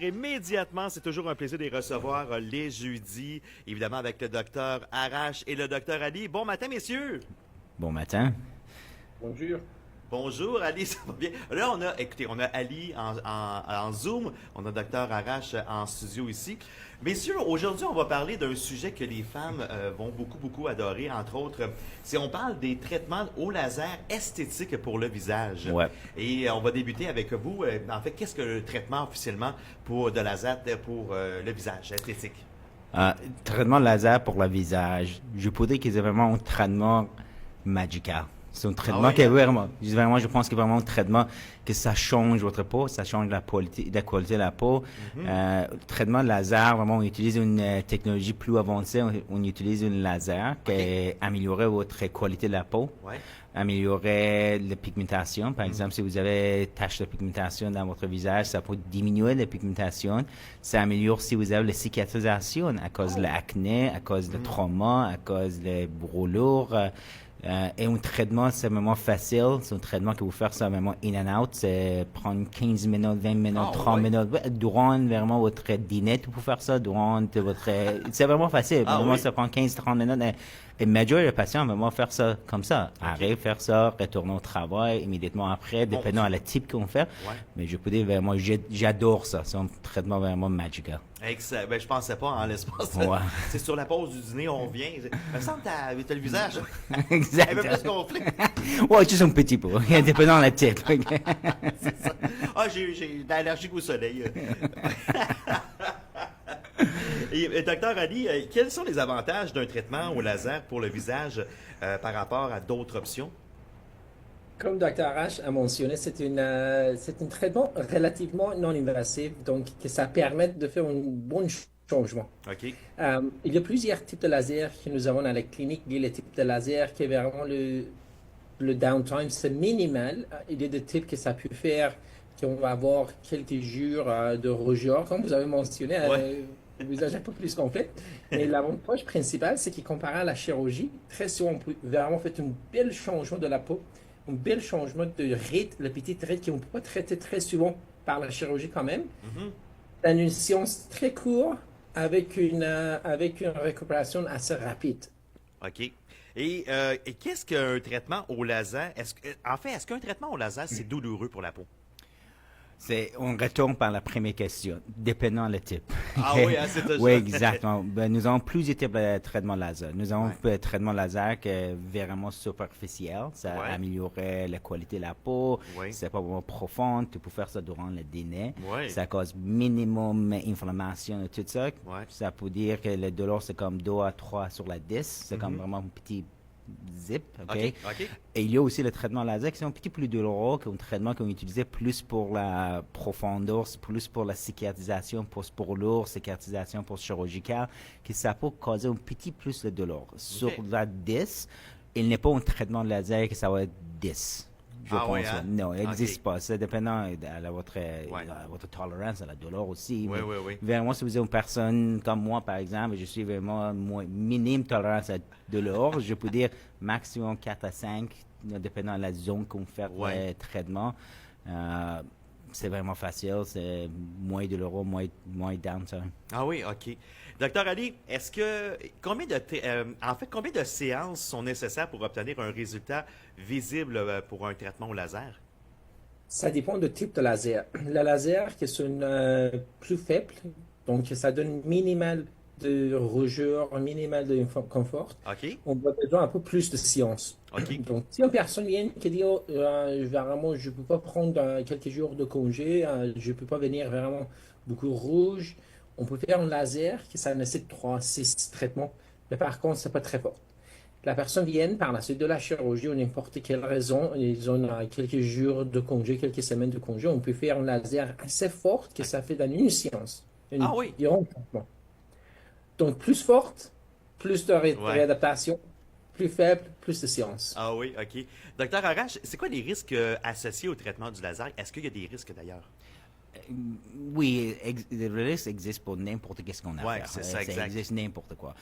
Immédiatement, c'est toujours un plaisir de les recevoir les jeudis, évidemment avec le docteur Arash et le docteur Ali. Bon matin, messieurs! Bon matin. Bonjour. Bonjour Ali, ça va bien? Là, écoutez, on a Ali en Zoom, on a docteur Arash en studio ici. Messieurs, aujourd'hui, on va parler d'un sujet que les femmes vont beaucoup adorer, entre autres. Si on parle des traitements au laser esthétiques pour le visage. Ouais. Et on va débuter avec vous. En fait, qu'est-ce que le traitement officiellement de laser pour le visage esthétique? Traitement laser pour le visage. Je pourrais dire que c'est vraiment un traitement magical. C'est un traitement qui est vraiment, je pense que vraiment un traitement que ça change votre peau, ça change la qualité de la peau. Traitement laser, vraiment, on utilise une technologie plus avancée. On utilise une laser qui améliorer votre qualité de la peau. Ouais. Améliorer la pigmentation. Par exemple, si vous avez tache de pigmentation dans votre visage, ça peut diminuer la pigmentation. Ça améliore si vous avez la cicatrisation à cause de l'acné, à cause de trauma, à cause de brûlures. Et un traitement, c'est vraiment facile. C'est un traitement que vous faites ça vraiment in and out. C'est prendre 15 minutes, 20 minutes, 30 minutes. Durant vraiment votre dîner, tu peux faire ça. Durant votre... C'est vraiment facile. Vraiment, ça prend 15-30 minutes. Et majorité des patients vont faire ça comme ça. Arrive, faire ça, retourner au travail immédiatement après, dépendant à la type qu'on fait. Ouais. Mais je peux dire vraiment, j'adore ça. C'est un traitement vraiment magical. Excellent. Ben, je pensais pas en l'espace. Ouais. C'est sur la pause du dîner, on revient. Il me semble que t'as le visage Exact. un peu plus gonflé. Ouais, juste un petit peu. Dépendant de la type. C'est ça. Ah, j'ai de l'allergie au soleil. Et, docteur Ali, quels sont les avantages d'un traitement au laser pour le visage par rapport à d'autres options? Comme Dr. H a mentionné, c'est un traitement relativement non invasif, donc que ça permet de faire un bon changement. OK. Il y a plusieurs types de laser que nous avons dans la clinique. Il y a le type de laser qui est vraiment le downtime, c'est minimal. Il y a des types que ça peut faire, qu'on va avoir quelques jours de rougeur, comme vous avez mentionné. Le visage un peu plus complet. Mais l'avantage principal, c'est qu'il comparé à la chirurgie, très souvent, on peut vraiment faire un bel changement de la peau, un bel changement de rythme, le petit rythme qu'on ne peut pas traiter très souvent par la chirurgie quand même. Dans une séance très courte, avec une récupération assez rapide. OK. Et qu'est-ce qu'un traitement au laser? Est-ce qu'un traitement au laser, c'est douloureux pour la peau? On retourne par la première question, dépendant le type. Ah oui, hein, c'est ça. Oui, exactement. Nous avons plusieurs types de traitements laser. Nous avons un traitement laser qui est vraiment superficiel. Ça améliorerait la qualité de la peau. C'est pas vraiment profond. Tu peux faire ça durant le dîner. Ça cause minimum inflammation et tout ça. Ça peut dire que le douleur, c'est comme 2 à 3 sur la 10. C'est comme vraiment un petit zip, OK? Et il y a aussi le traitement laser qui est un petit peu plus douloureux, un traitement qu'on utilisait plus pour la profondeur, plus pour la cicatrisation, pour lourd, cicatrisation pour chirurgicale, que ça peut causer un petit plus de douleur. Sur la 10, il n'est pas un traitement laser que ça va être 10. Je pense. Hein? Non, il n'existe pas. C'est dépendant de votre tolérance à la douleur aussi. Vraiment, si vous êtes une personne comme moi, par exemple, je suis vraiment minime tolérance à la douleur. Je peux dire maximum 4 à 5, dépendant de la zone qu'on fait le traitement. C'est vraiment facile. C'est moins douloureux, moins downtime. Ah oui, OK. Docteur Ali, combien de séances sont nécessaires pour obtenir un résultat visible pour un traitement au laser? Ça dépend du type de laser. Le laser qui est plus faible, donc ça donne minimal de rougeur, minimal de confort. OK. On a besoin un peu plus de séances. OK. Donc, si une personne vient qui dit vraiment, je ne peux pas prendre quelques jours de congé, je ne peux pas venir vraiment beaucoup rouge, on peut faire un laser qui ça nécessite 3-6 traitements, mais par contre, ce n'est pas très fort. La personne vient par la suite de la chirurgie ou n'importe quelle raison, ils ont quelques jours de congé, quelques semaines de congé, on peut faire un laser assez fort que ça fait dans une séance. Traitement. Donc, plus forte, plus de réadaptation, plus faible, plus de séance. Ah oui, OK. Docteur Arash, c'est quoi les risques associés au traitement du laser? Est-ce qu'il y a des risques d'ailleurs? Oui, les risques existent pour n'importe qu'est-ce qu'on a à faire. C'est ça, exact. Ça existe n'importe quoi.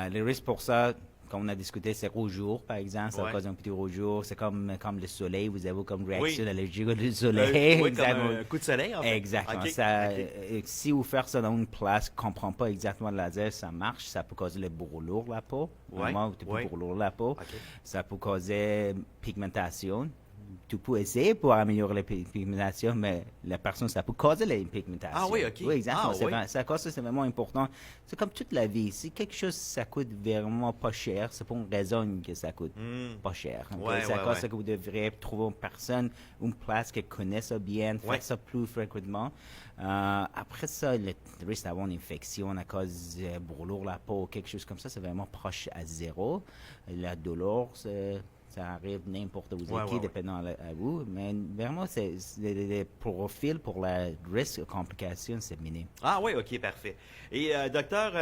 Les risques pour ça, comme on a discuté, c'est rougeour, par exemple, ça cause un petit rougeour. C'est comme le soleil, vous avez comme réaction allergique au soleil. Oui, comme un coup de soleil, en fait. Exactement. Okay. Si vous faites ça dans une place qui ne comprend pas exactement le laser, ça marche, ça peut causer les brûlures la peau. Vraiment, tu peux brûler la peau. Okay. Ça peut causer pigmentation. Tu peux essayer pour améliorer les pigmentations, mais la personne, ça peut causer les pigmentations. Ah oui, OK. Oui, exactement. Ah, C'est vraiment important. C'est comme toute la vie. Si quelque chose, ça coûte vraiment pas cher, c'est pour une raison que ça coûte pas cher. C'est à cause que vous devriez trouver une personne, une place qui connaît ça bien, faire ça plus fréquemment. Après ça, le risque d'avoir une infection à cause de brûlure la peau, quelque chose comme ça, c'est vraiment proche à zéro. La douleur, ça arrive n'importe où, dépendant à vous. Mais vraiment, les profils pour la risque de complications, c'est minime. Ah oui, OK, parfait. Et docteur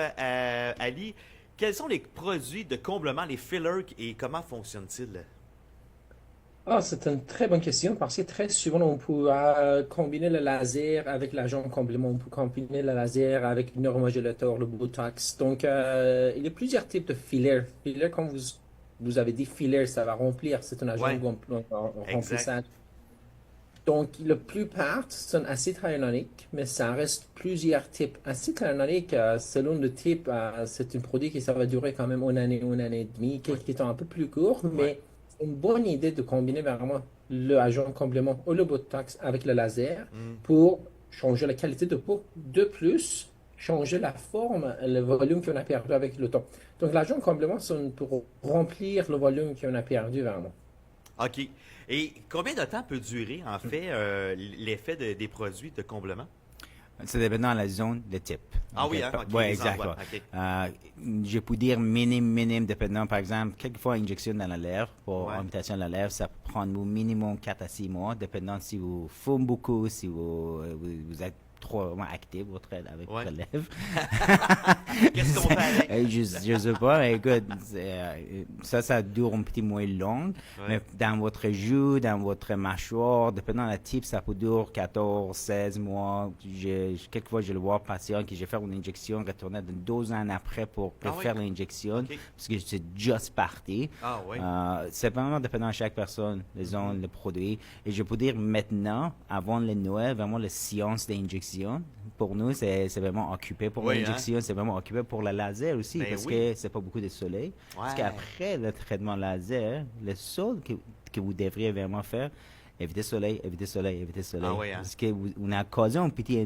Ali, quels sont les produits de comblement, les fillers, et comment fonctionnent-ils? C'est une très bonne question parce que très souvent on peut combiner le laser avec l'agent complément, on peut combiner le laser avec le neuromodulateur, le Botox. Donc il y a plusieurs types de fillers. Fillers, comme vous avez dit, filler, ça va remplir, c'est un agent remplissage. Donc, la plupart sont acide hyaluronique, mais ça reste plusieurs types. Acide hyaluronique, selon le type, c'est un produit qui ça va durer quand même une année et demie, quelques temps un peu plus court, mais c'est une bonne idée de combiner vraiment l'agent complément ou le Botox avec le laser pour changer la qualité de peau. De plus, changer la forme, le volume qu'on a perdu avec le temps. Donc, l'agent complément, c'est pour remplir le volume qu'on a perdu vraiment. OK. Et combien de temps peut durer, en fait, l'effet des produits de comblement? Ça dépend de la zone de type. Ah oui, hein? Oui, exactement. Je peux dire minimum, dépendant. Par exemple, quelquefois, injection dans la lèvre, pour augmentation de la lèvre, ça peut prendre au minimum 4 à 6 mois, dépendant si vous fumez beaucoup, si vous êtes trop actif avec votre lèvre. Qu'est-ce qu'on fait avec? Je sais pas. Écoute, ça dure un petit moins long. Mais dans votre joue, dans votre mâchoire, dépendant de la type, ça peut durer 14, 16 mois. Quelquefois, je le vois patient qui j'ai fait une injection, retourner 2 ans après pour faire l'injection, parce que je suis juste parti. C'est vraiment dépendant de chaque personne, les zones, le produit. Et je peux dire maintenant, avant le Noël, vraiment la séance d'injection, pour nous, c'est vraiment occupé pour l'injection, c'est vraiment occupé pour le laser aussi, parce que c'est pas beaucoup de soleil. Parce qu'après le traitement laser, le seul que vous devriez vraiment faire, éviter le soleil. Parce que on a causé un petit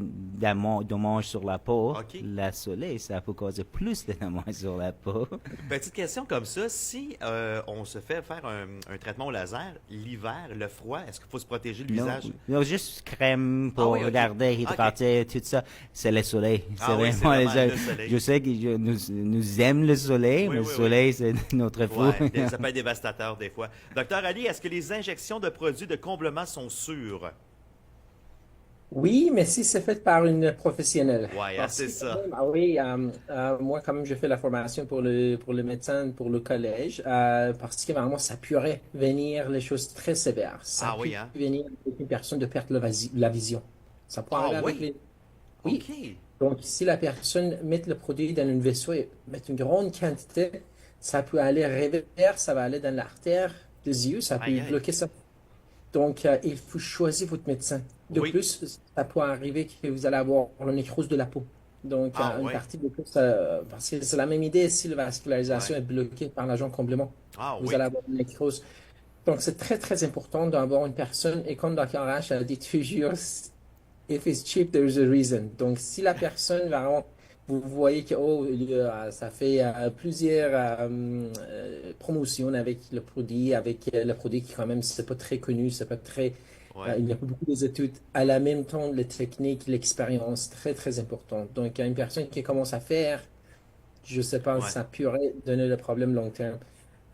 dommage sur la peau. Le soleil, ça peut causer plus de dommages sur la peau. Petite question comme ça, si on se fait faire un traitement au laser, l'hiver, le froid, est-ce qu'il faut se protéger le visage? Non, juste crème pour garder hydraté, tout ça. C'est le soleil. C'est vraiment le soleil. Je sais que nous aimons le soleil, mais le soleil, c'est notre fou. Ça peut être dévastateur des fois. Docteur Ali, est-ce que les injections de produits de comblement sont sûres? Oui, mais si c'est fait par une professionnelle. Oui, c'est ça. Moi, quand même, je fais la formation pour le médecin, pour le collège, parce que vraiment, ça pourrait venir les choses très sévères. Ça peut venir avec une personne de perdre la vision. Ça peut arriver avec les... Oui. Okay. Donc, si la personne met le produit dans un vaisseau et met une grande quantité, ça peut aller revers, ça va aller dans l'artère des yeux, ça peut bloquer ça. Donc, il faut choisir votre médecin. De plus, ça peut arriver que vous allez avoir la nécrose de la peau. Donc, une partie de plus, parce que c'est la même idée si la vascularisation est bloquée par l'agent complément. Vous allez avoir une nécrose. Donc, c'est très, très important d'avoir une personne, et comme Dr. Rash a dit toujours, if it's cheap, there's a reason. Donc, si la personne, vraiment, vous voyez que ça fait plusieurs promotions avec le produit qui quand même, c'est pas très connu, c'est pas très... il n'y a pas beaucoup d'études. À la même temps, les techniques, l'expérience, très, très importante. Donc, une personne qui commence à faire, je sais pas, ça pourrait donner le problème long terme.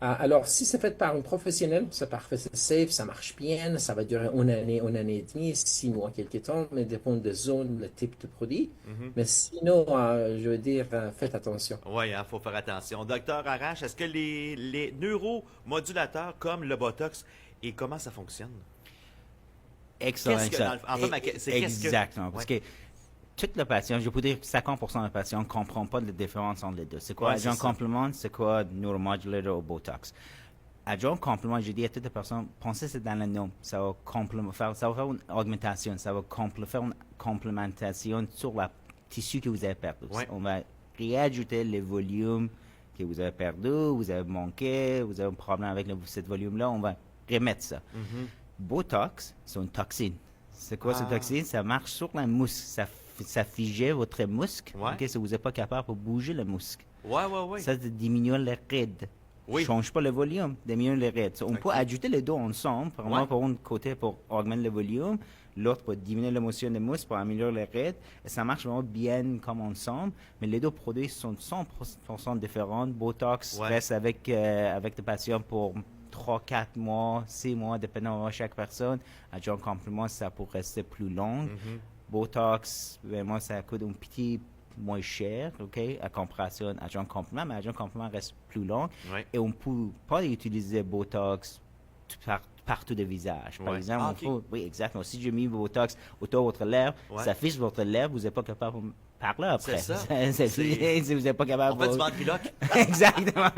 Alors, si c'est fait par un professionnel, c'est parfait, c'est safe, ça marche bien, ça va durer une année et demie, 6 mois, quelques temps, mais dépend des zones, le type de produit. Mais sinon, je veux dire, faites attention. Oui, il faut faire attention. Docteur Arash, est-ce que les neuromodulateurs comme le Botox, et comment ça fonctionne? Excellent. Exactement. Parce que Toute le patient, je peux dire que 50% des patients ne comprennent pas la différence entre les deux. C'est quoi adjoint complément, c'est quoi neuromodulator ou Botox. Adjoint complément, je dis à toutes les personnes, pensez c'est dans le nom. Ça va faire une augmentation, ça va faire une complémentation sur le tissu que vous avez perdu. Ouais. On va réajouter le volume que vous avez perdu, vous avez manqué, vous avez un problème avec ce volume-là, on va remettre ça. Botox, c'est une toxine. C'est quoi cette toxine? Ça marche sur la muscle. Ça fige votre muscle. Okay, si vous n'êtes pas capable de bouger le muscle. Ça diminue les rides. Ne change pas le volume, diminue les rides. On peut ajouter les deux ensemble, vraiment pour un côté pour augmenter le volume, l'autre pour diminuer l'émotion des muscles, pour améliorer les rides. Et ça marche vraiment bien comme ensemble, mais les deux produits sont 100% différents. Botox reste avec les patients pour 3, 4 mois, 6 mois, dépendant de chaque personne. Adjoint complément, ça peut rester plus long. Botox, vraiment, ça coûte un petit moins cher, OK, à comparaison adjoint complément, mais adjoint complément reste plus long. Et on ne peut pas utiliser Botox partout du visage. Par exemple, oui, exactement. Si j'ai mis Botox autour de votre lèvre, ça fiche votre lèvre, vous n'êtes pas capable de parler après. C'est ça. Si vous n'êtes pas capable de... On fait du ventriloque. Exactement.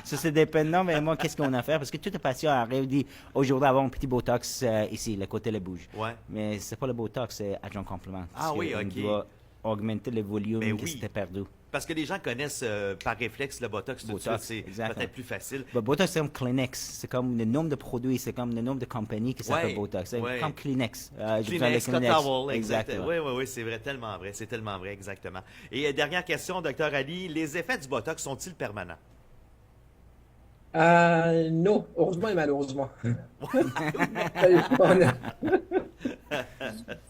Ça, c'est dépendant, mais moi, qu'est-ce qu'on a à faire? Parce que tout le patient arrive et dit, aujourd'hui, avoir un petit Botox ici, le côté le bouge. Mais c'est pas le Botox, c'est adjoint complément. OK. On doit augmenter le volume que c'était perdu. Parce que les gens connaissent par réflexe le Botox tout de suite, c'est peut-être plus facile. Botox, c'est comme Kleenex. C'est comme le nombre de produits, c'est comme le nombre de compagnies qui s'appellent Botox. C'est comme Kleenex. Kleenex, Towel, exactement. Oui, c'est vrai, tellement vrai. C'est tellement vrai, exactement. Et dernière question, Dr Ali, les effets du Botox sont-ils permanents? Non, heureusement et malheureusement.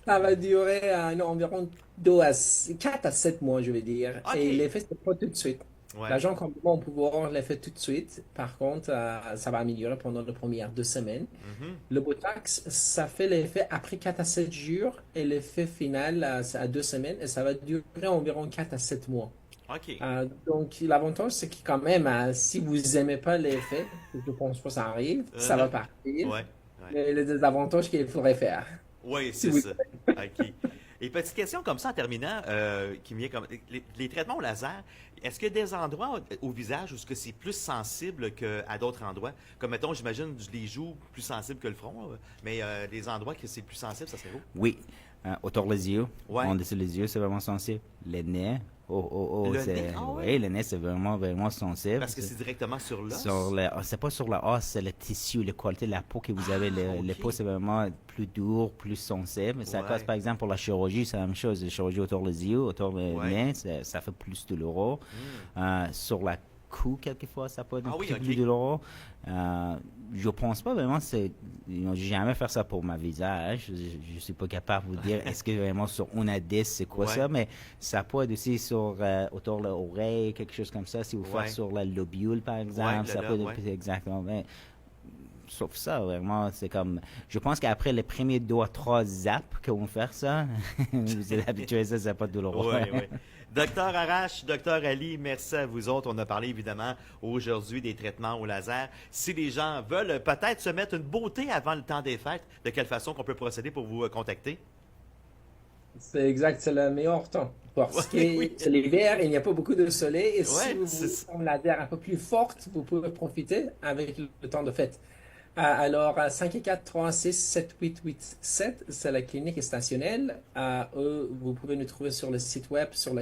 Ça va durer environ 4 à 7 mois, je vais dire. Et l'effet, c'est pas tout de suite. L'agent complément, on peut voir l'effet tout de suite. Par contre, ça va améliorer pendant les premières 2 semaines. Le Botox, ça fait l'effet après 4 à 7 jours. Et l'effet final, c'est à 2 semaines. Et ça va durer environ 4 à 7 mois. Donc, l'avantage, c'est que quand même, si vous n'aimez pas l'effet, je pense pas que ça arrive, ça va partir. Mais le désavantage qu'il faudrait faire. Oui, c'est ça. OK. Et petite question comme ça en terminant, qui me vient comme les traitements au laser, est-ce qu'il y a des endroits au visage où est-ce que c'est plus sensible qu'à d'autres endroits? Comme mettons, j'imagine les joues plus sensibles que le front, mais des endroits que c'est plus sensible, ça serait où? Oui. Autour des yeux. En dessous des yeux, c'est vraiment sensible. Les nez. Le nez, c'est vraiment sensible. Parce que c'est directement sur l'os? C'est pas sur l'os, c'est le tissu, la qualité de la peau que vous avez. La peau, c'est vraiment plus dur, plus sensible. Ça cause, par exemple, pour la chirurgie, c'est la même chose. La chirurgie autour des yeux, autour des nez, ça fait plus douloureux. Sur la cou, quelquefois, ça peut être plus douloureux. Je pense pas vraiment, j'ai jamais fait ça pour ma visage. Je suis pas capable de vous dire est-ce que vraiment sur un à 10, c'est quoi ça, mais ça peut être aussi sur autour de l'oreille, quelque chose comme ça. Si vous faites sur la lobule, par exemple, ça peut être exactement. Mais, sauf ça, vraiment, c'est comme... Je pense qu'après les premiers 2 à 3 zaps qu'on fait ça, vous êtes habitué à ça, c'est pas douloureux. Oui. Docteur Arash, Docteur Ali, merci à vous autres. On a parlé évidemment aujourd'hui des traitements au laser. Si les gens veulent peut-être se mettre une beauté avant le temps des fêtes, de quelle façon qu'on peut procéder pour vous contacter? C'est exact, c'est le meilleur temps. Parce que c'est l'hiver, il n'y a pas beaucoup de soleil. Et si vous voulez une laser un peu plus forte, vous pouvez profiter avec le temps de fête. Alors, 514-316-7887, c'est la clinique stationnelle. Vous pouvez nous trouver sur le site web, sur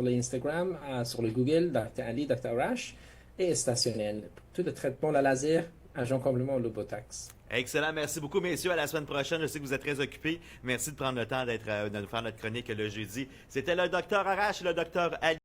l'Instagram, sur le Google, Dr. Ali, Dr. Arash, et stationnel. Tout le traitement, la laser, agent complément, le Botox. Excellent, merci beaucoup, messieurs. À la semaine prochaine. Je sais que vous êtes très occupés. Merci de prendre le temps de nous faire notre chronique le jeudi. C'était le Dr. Arash et le Dr. Ali.